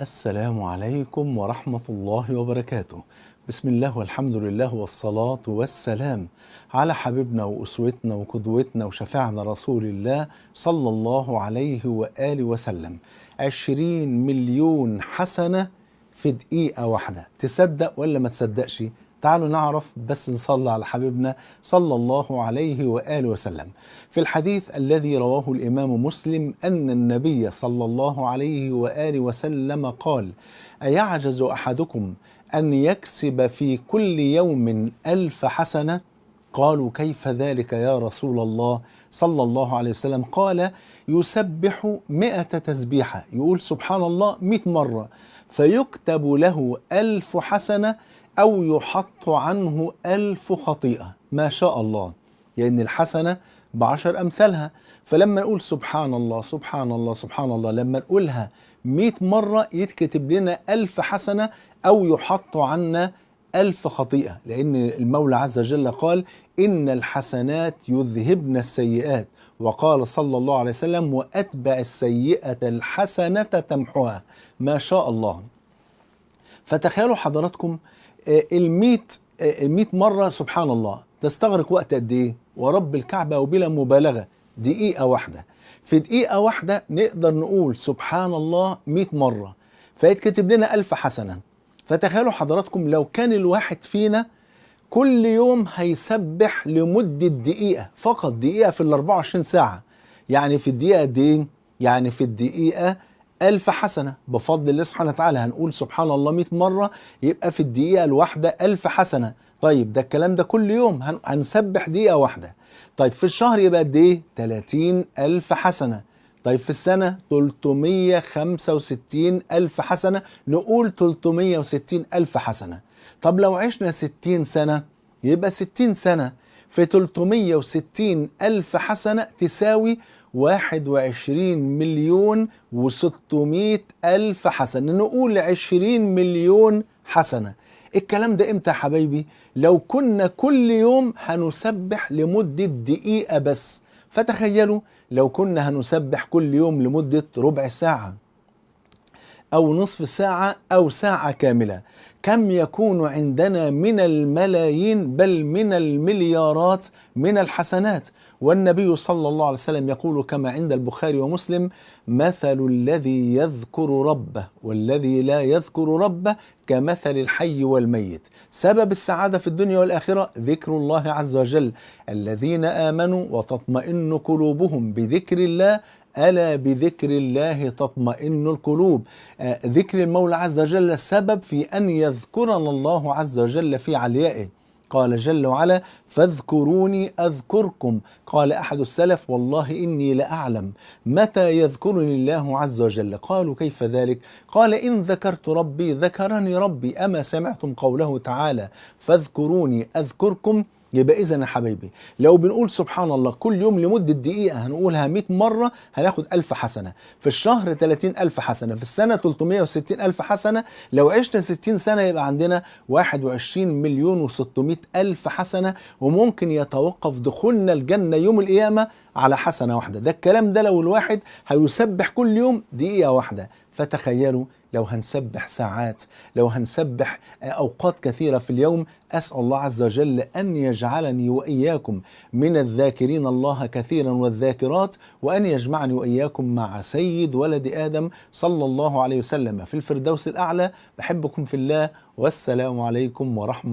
السلام عليكم ورحمة الله وبركاته. بسم الله والحمد لله والصلاة والسلام على حبيبنا وأسوتنا وقدوتنا وشفيعنا رسول الله صلى الله عليه وآله وسلم. 20 مليون حسنة في دقيقة واحدة، تصدق ولا ما تصدقش؟ تعالوا نعرف، بس نصلي على حبيبنا صلى الله عليه وآله وسلم. في الحديث الذي رواه الإمام مسلم أن النبي صلى الله عليه وآله وسلم قال: أيعجز أحدكم أن يكسب في كل يوم 1000 حسنة؟ قالوا: كيف ذلك يا رسول الله صلى الله عليه وسلم؟ قال: يسبح 100 تسبيحة، يقول سبحان الله 100 مرة، فيكتب له 1000 حسنة أو يحط عنه 1000 خطيئة. ما شاء الله، لأن الحسنة ب10 أمثالها. فلما نقول سبحان الله سبحان الله سبحان الله، لما نقولها 100 مرة يتكتب لنا 1000 حسنة أو يحط عنا 1000 خطيئة، لأن المولى عز وجل قال: إن الحسنات يذهبن السيئات، وقال صلى الله عليه وسلم: وأتبع السيئة الحسنة تمحوها. ما شاء الله. فتخيلوا حضراتكم ال100 مرة سبحان الله تستغرق وقت قد إيه؟ ورب الكعبة وبلا مبالغة دقيقة واحدة. في دقيقة واحدة نقدر نقول سبحان الله 100 مرة، فيتكتب لنا 1000 حسنة. فتخيلوا حضراتكم لو كان الواحد فينا كل يوم هيسبح لمدة دقيقة، فقط دقيقة في ال24 ساعة، يعني في الدقيقة قد إيه؟ يعني في الدقيقة 1000 حسنة بفضل الله سبحانه وتعالى. هنقول سبحان الله 100 مرة، يبقى في الدقيقة الواحدة 1000 حسنة. طيب ده الكلام ده كل يوم هنسبح دقيقة واحدة. طيب في الشهر يبقى قد إيه؟ 30 ألف حسنة. طيب في السنة 365 ألف حسنة، نقول 360 ألف حسنة. طب لو عشنا 60 سنة يبقى 60 سنة في 360 ألف حسنة تساوي 21 مليون و600 ألف حسنة، نقول 20 مليون حسنة. الكلام ده امتى يا حبايبي؟ لو كنا كل يوم هنسبح لمدة دقيقة بس. فتخيلوا لو كنا هنسبح كل يوم لمدة ربع ساعة أو نصف ساعة أو ساعة كاملة، كم يكون عندنا من الملايين بل من المليارات من الحسنات. والنبي صلى الله عليه وسلم يقول كما عند البخاري ومسلم: مثل الذي يذكر ربه والذي لا يذكر ربه كمثل الحي والميت. سبب السعادة في الدنيا والآخرة ذكر الله عز وجل. الذين آمنوا وتطمئن قلوبهم بذكر الله، ألا بذكر الله تطمئن القلوب. ذكر المولى عز وجل السبب في أن يذكرنا الله عز وجل في عليائه. قال جل وعلا: فاذكروني أذكركم. قال أحد السلف: والله إني لأعلم متى يذكرني الله عز وجل. قالوا: كيف ذلك؟ قال: إن ذكرت ربي ذكرني ربي. أما سمعتم قوله تعالى: فاذكروني أذكركم؟ يبقى إذن يا حبايبي لو بنقول سبحان الله كل يوم لمدة دقيقة هنقولها 100 مرة، هناخد 1000 حسنة. في الشهر 30 ألف حسنة. في السنة 360 ألف حسنة. لو عشنا 60 سنة يبقى عندنا 21 مليون و600 ألف حسنة. وممكن يتوقف دخولنا الجنة يوم القيامة على حسنة واحدة. ده الكلام ده لو الواحد هيسبح كل يوم دقيقة واحدة. فتخيلوا لو هنسبح ساعات، لو هنسبح أوقات كثيرة في اليوم. أسأل الله عز وجل أن يجعلني وإياكم من الذاكرين الله كثيرا والذاكرات، وأن يجمعني وإياكم مع سيد ولد آدم صلى الله عليه وسلم في الفردوس الأعلى. بحبكم في الله، والسلام عليكم ورحمة الله.